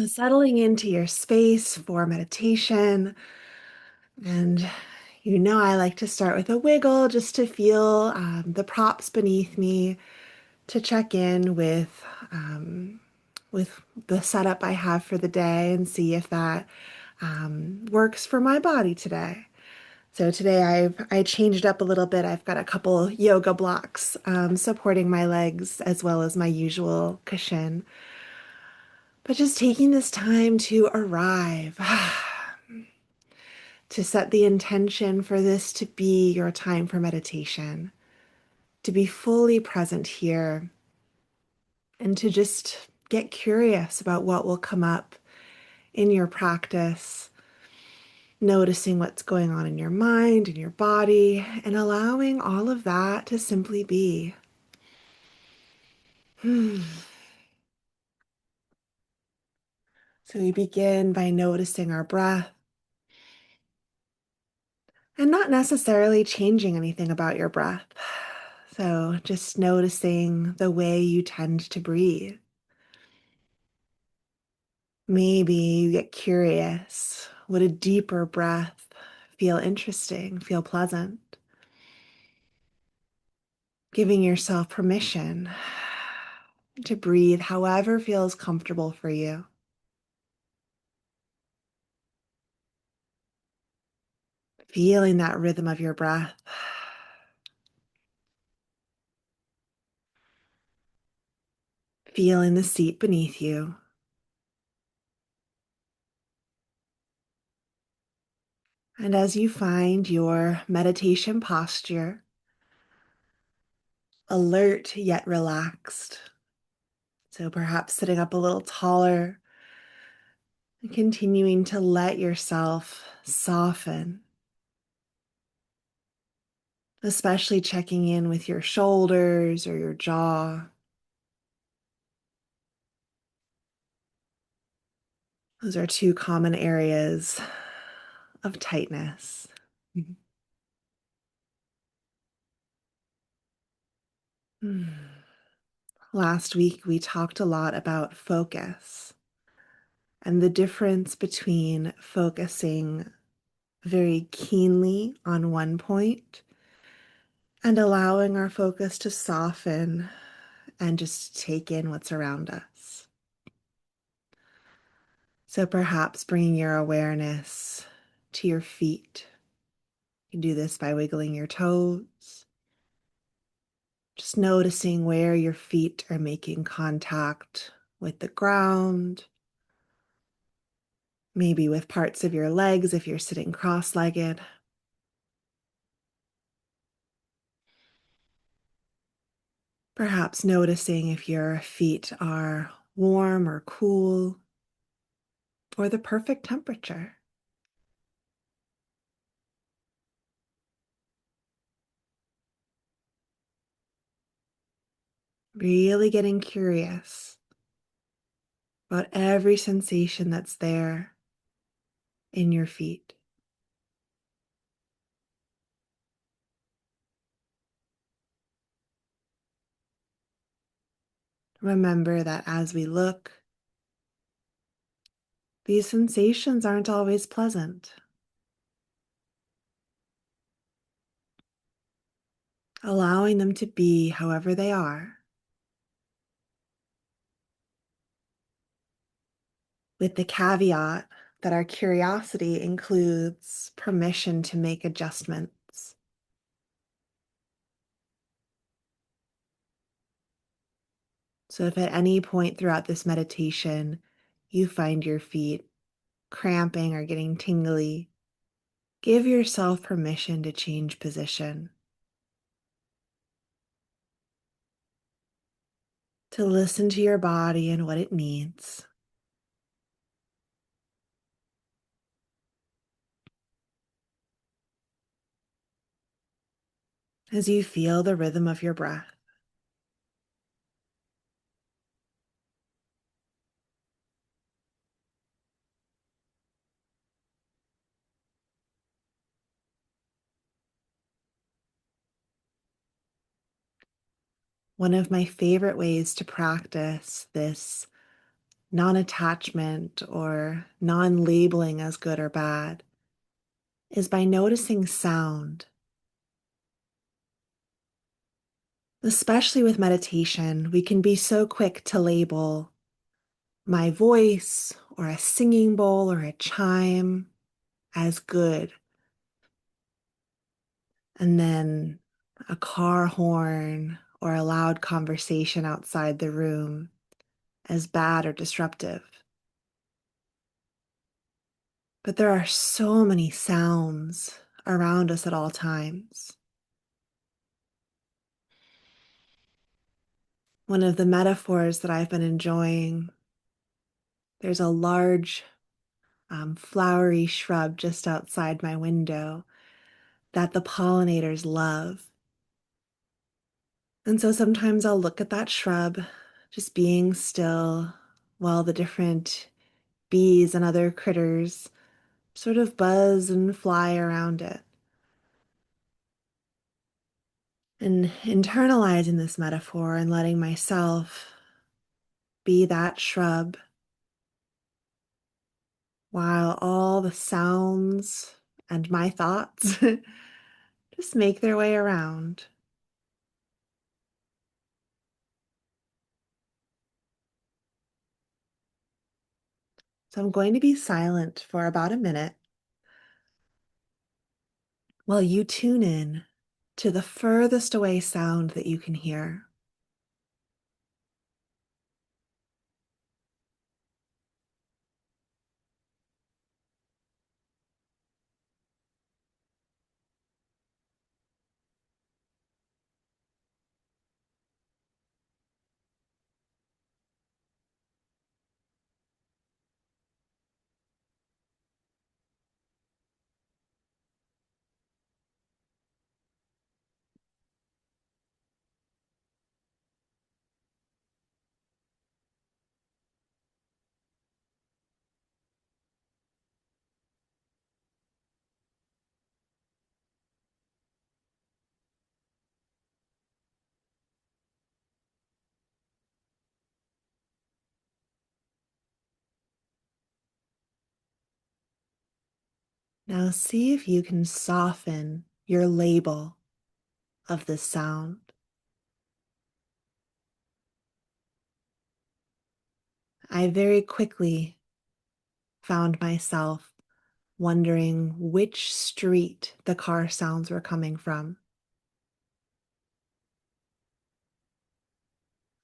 Settling into your space for meditation. And I like to start with a wiggle just to feel the props beneath me, to check in with the setup I have for the day and see if that works for my body today. So today I changed up a little bit. I've got a couple yoga blocks supporting my legs as well as my usual cushion. But just taking this time to arrive, to set the intention for this to be your time for meditation, to be fully present here, and to just get curious about what will come up in your practice, noticing what's going on in your mind and your body, and allowing all of that to simply be. So we begin by noticing our breath and not necessarily changing anything about your breath. So just noticing the way you tend to breathe. Maybe you get curious. Would a deeper breath feel interesting, feel pleasant? Giving yourself permission to breathe however feels comfortable for you. Feeling that rhythm of your breath. Feeling the seat beneath you. And as you find your meditation posture, alert yet relaxed. So perhaps sitting up a little taller and continuing to let yourself soften, especially checking in with your shoulders or your jaw. Those are two common areas of tightness. Last week, we talked a lot about focus and the difference between focusing very keenly on one point and allowing our focus to soften and just take in what's around us. So perhaps bringing your awareness to your feet. You can do this by wiggling your toes, just noticing where your feet are making contact with the ground, maybe with parts of your legs if you're sitting cross-legged. Perhaps noticing if your feet are warm or cool or the perfect temperature. Really getting curious about every sensation that's there in your feet. Remember that as we look, these sensations aren't always pleasant. Allowing them to be however they are, with the caveat that our curiosity includes permission to make adjustments. So if at any point throughout this meditation you find your feet cramping or getting tingly, give yourself permission to change position, to listen to your body and what it needs. As you feel the rhythm of your breath. One of my favorite ways to practice this non attachment or non labeling as good or bad is by noticing sound. Especially with meditation, we can be so quick to label my voice or a singing bowl or a chime as good. And then a car horn or a loud conversation outside the room as bad or disruptive. But there are so many sounds around us at all times. One of the metaphors that I've been enjoying, there's a large flowery shrub just outside my window that the pollinators love. And so sometimes I'll look at that shrub just being still while the different bees and other critters sort of buzz and fly around it. And internalizing this metaphor and letting myself be that shrub while all the sounds and my thoughts just make their way around. So I'm going to be silent for about a minute while you tune in to the furthest away sound that you can hear. Now see if you can soften your label of this sound. I very quickly found myself wondering which street the car sounds were coming from.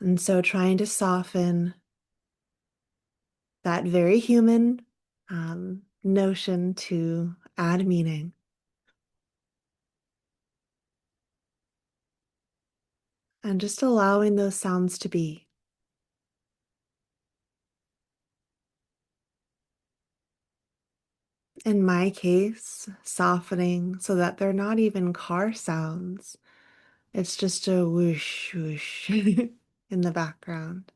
And so trying to soften that very human notion to add meaning and just allowing those sounds to be. In my case, softening so that they're not even car sounds. It's just a whoosh, whoosh in the background.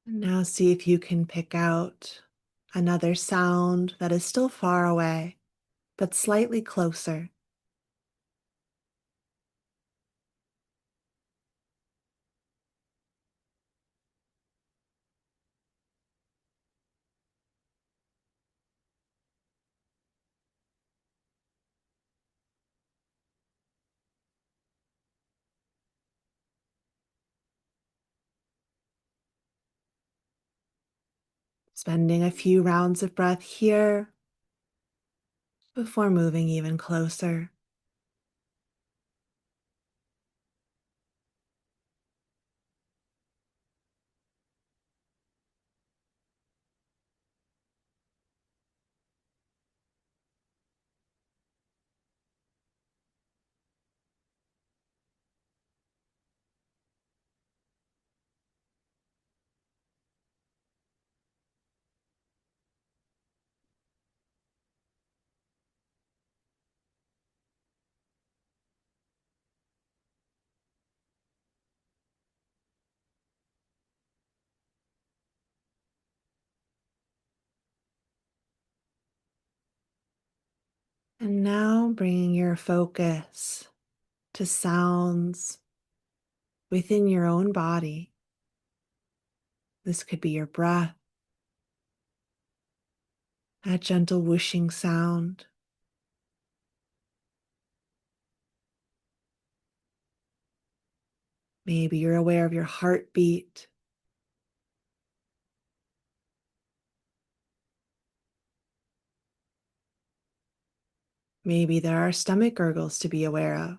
And now see if you can pick out another sound that is still far away, but slightly closer. Spending a few rounds of breath here before moving even closer. And now bringing your focus to sounds within your own body. This could be your breath, a gentle whooshing sound. Maybe you're aware of your heartbeat. Maybe there are stomach gurgles to be aware of.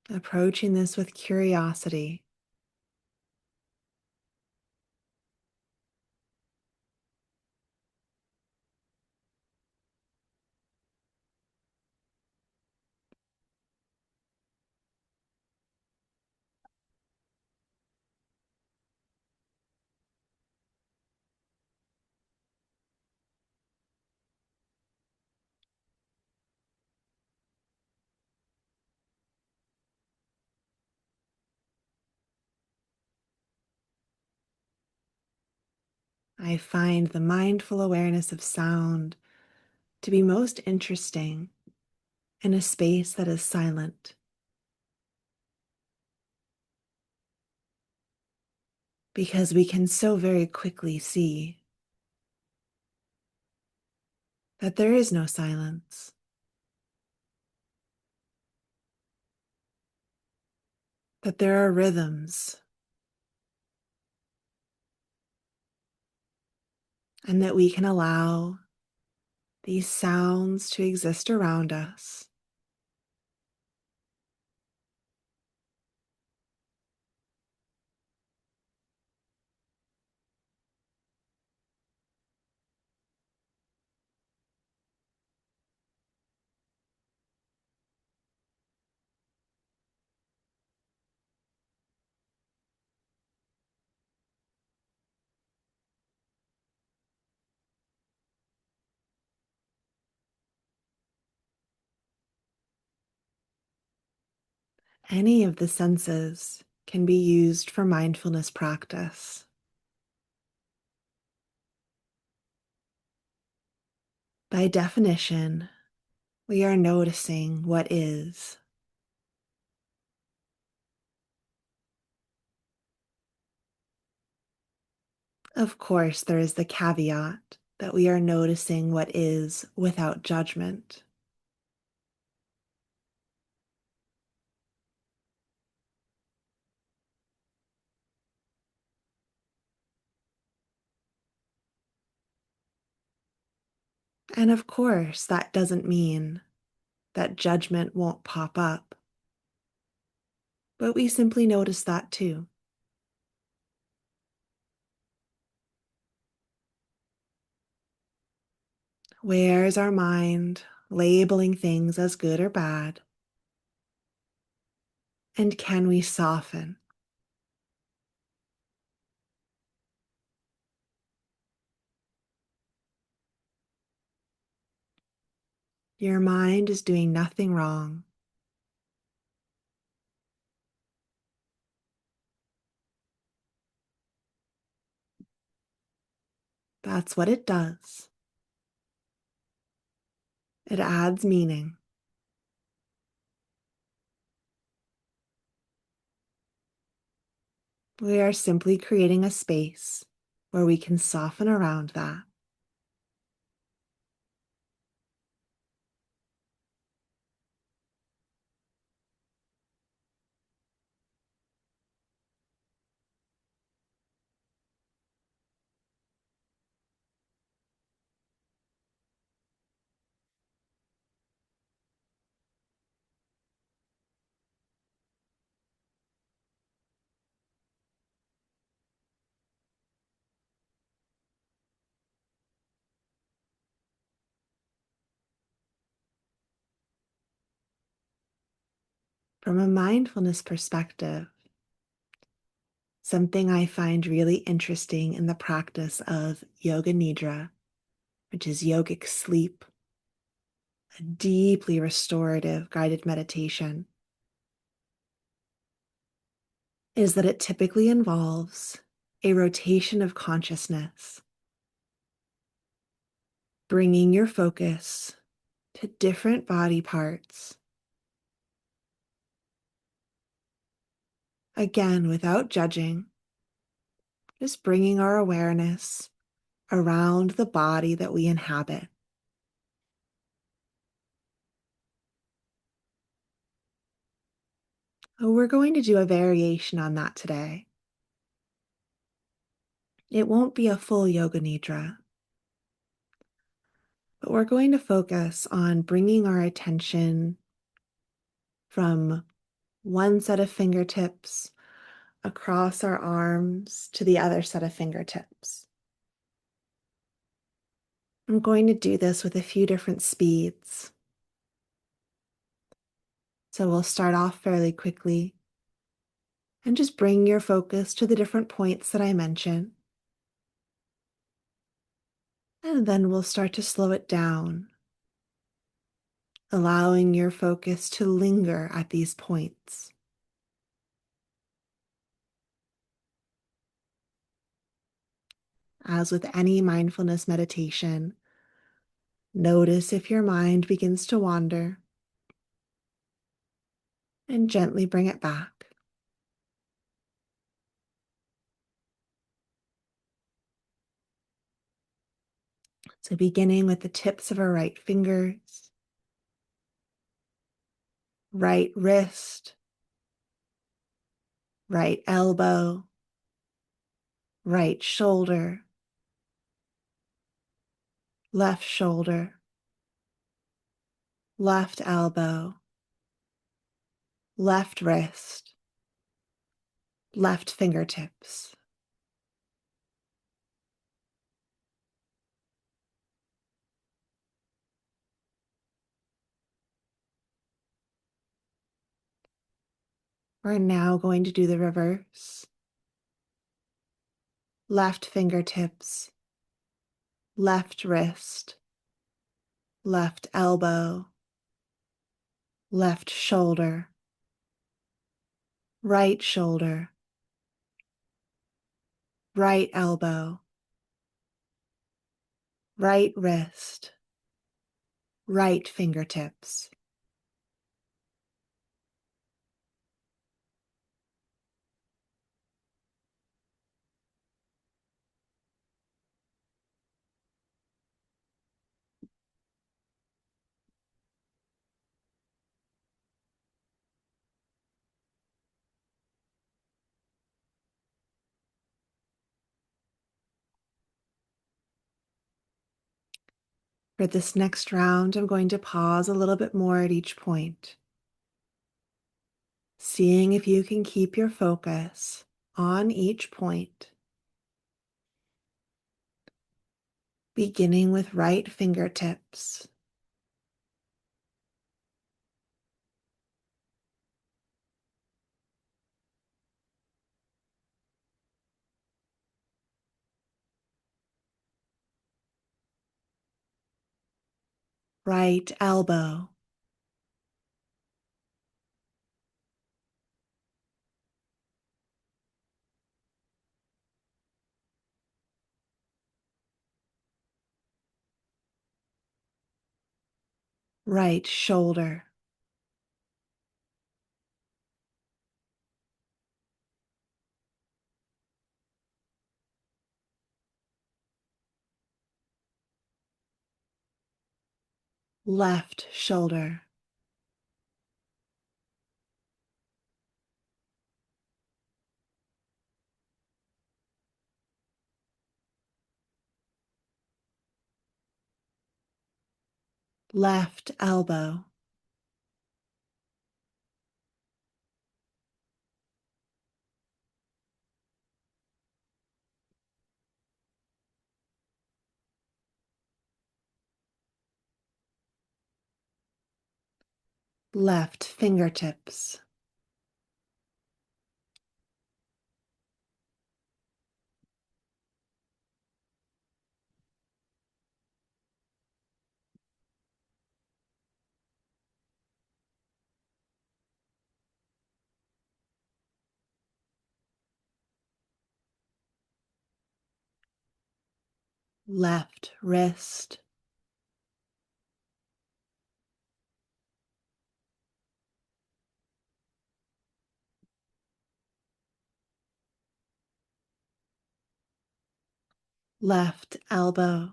Approaching this with curiosity. I find the mindful awareness of sound to be most interesting in a space that is silent, because we can so very quickly see that there is no silence, that there are rhythms, and that we can allow these sounds to exist around us. Any of the senses can be used for mindfulness practice. By definition, we are noticing what is. Of course, there is the caveat that we are noticing what is without judgment. And of course, that doesn't mean that judgment won't pop up, but we simply notice that too. Where is our mind labeling things as good or bad? And can we soften? Your mind is doing nothing wrong. That's what it does. It adds meaning. We are simply creating a space where we can soften around that. From a mindfulness perspective, something I find really interesting in the practice of yoga nidra which is yogic sleep, a deeply restorative guided meditation, is that it typically involves a rotation of consciousness, bringing your focus to different body parts, again without judging, just bringing our awareness around the body that we inhabit. We're going to do a variation on that today. It won't be a full yoga nidra, but we're going to focus on bringing our attention from one set of fingertips across our arms to the other set of fingertips. I'm going to do this with a few different speeds. So we'll start off fairly quickly and just bring your focus to the different points that I mentioned. And then we'll start to slow it down, allowing your focus to linger at these points. As with any mindfulness meditation, notice if your mind begins to wander and gently bring it back. So beginning with the tips of our right fingers, right wrist, right elbow, right shoulder, left shoulder, left elbow, left wrist, left fingertips. We're now going to do the reverse. Left fingertips, left wrist, left elbow, left shoulder, right shoulder, right elbow, right wrist, right fingertips. For this next round, I'm going to pause a little bit more at each point, seeing if you can keep your focus on each point, beginning with right fingertips. Right elbow, right shoulder, left shoulder, left elbow, left fingertips, left wrist, left elbow,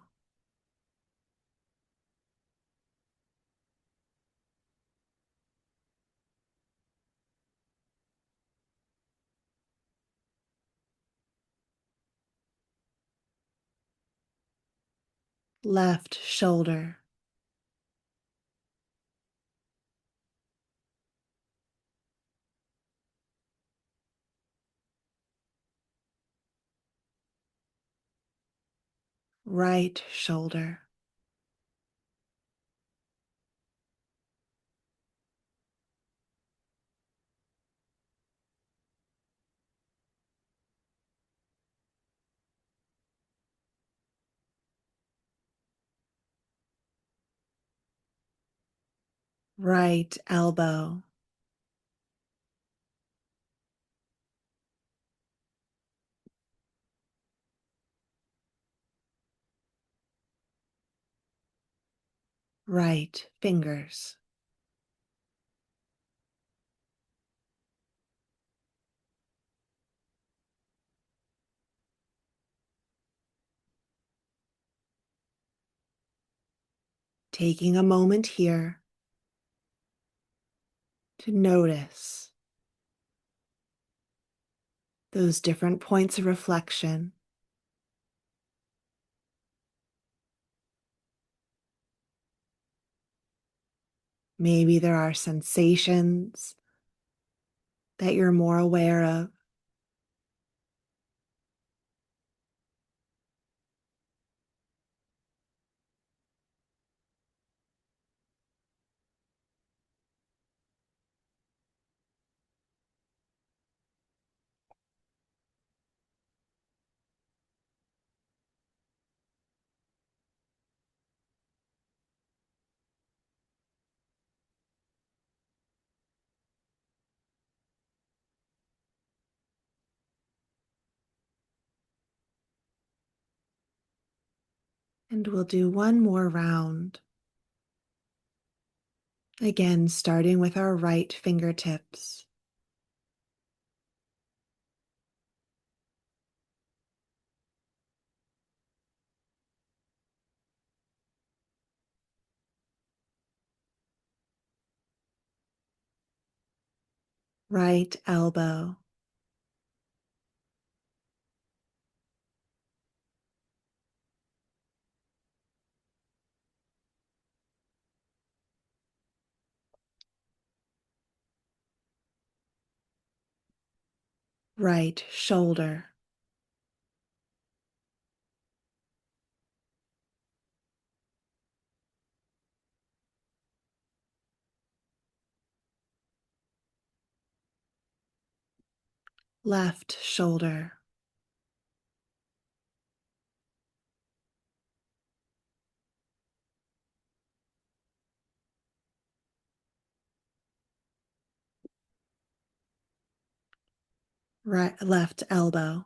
left shoulder, right shoulder, right elbow, right fingers. Taking a moment here to notice those different points of reflection. Maybe there are sensations that you're more aware of. And we'll do one more round. Again, starting with our right fingertips. Right elbow, right shoulder, left shoulder, right left elbow,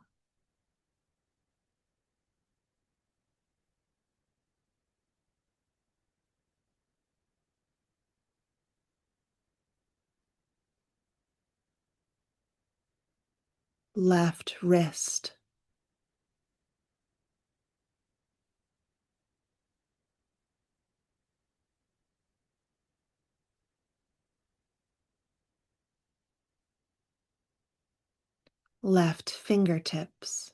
left wrist, left fingertips,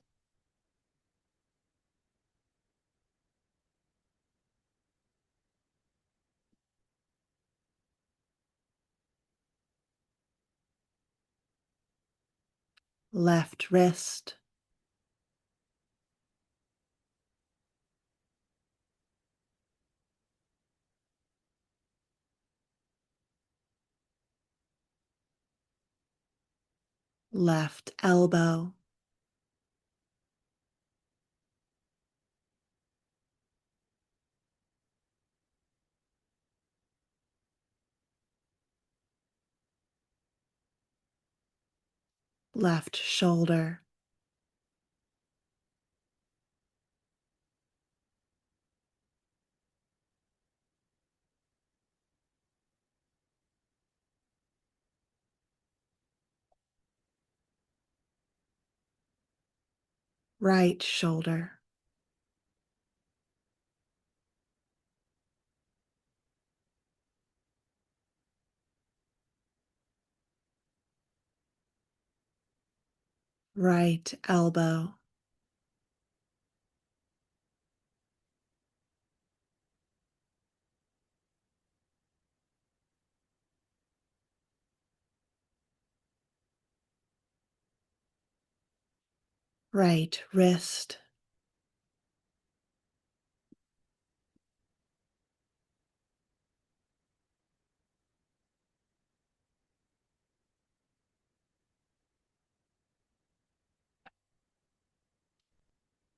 left wrist, left elbow, left shoulder, right shoulder, right elbow, right wrist.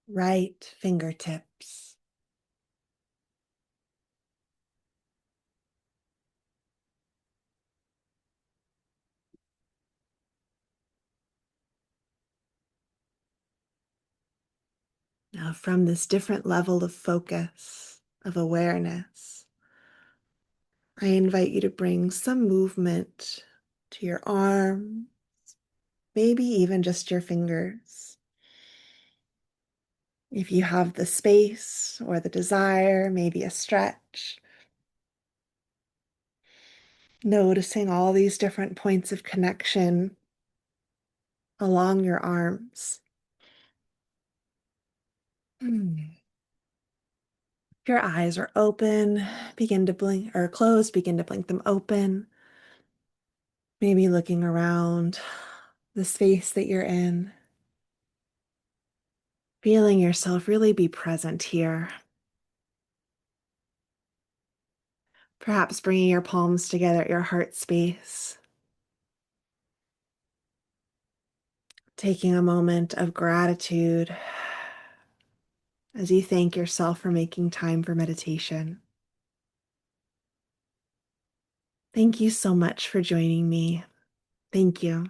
Right fingertips. Now, from this different level of focus, of awareness, I invite you to bring some movement to your arm, maybe even just your fingers. If you have the space or the desire, maybe a stretch, noticing all these different points of connection along your arms. If your eyes are open, begin to blink, or closed, begin to blink them open. Maybe looking around the space that you're in, feeling yourself really be present here. Perhaps bringing your palms together at your heart space, taking a moment of gratitude as you thank yourself for making time for meditation. Thank you so much for joining me. Thank you.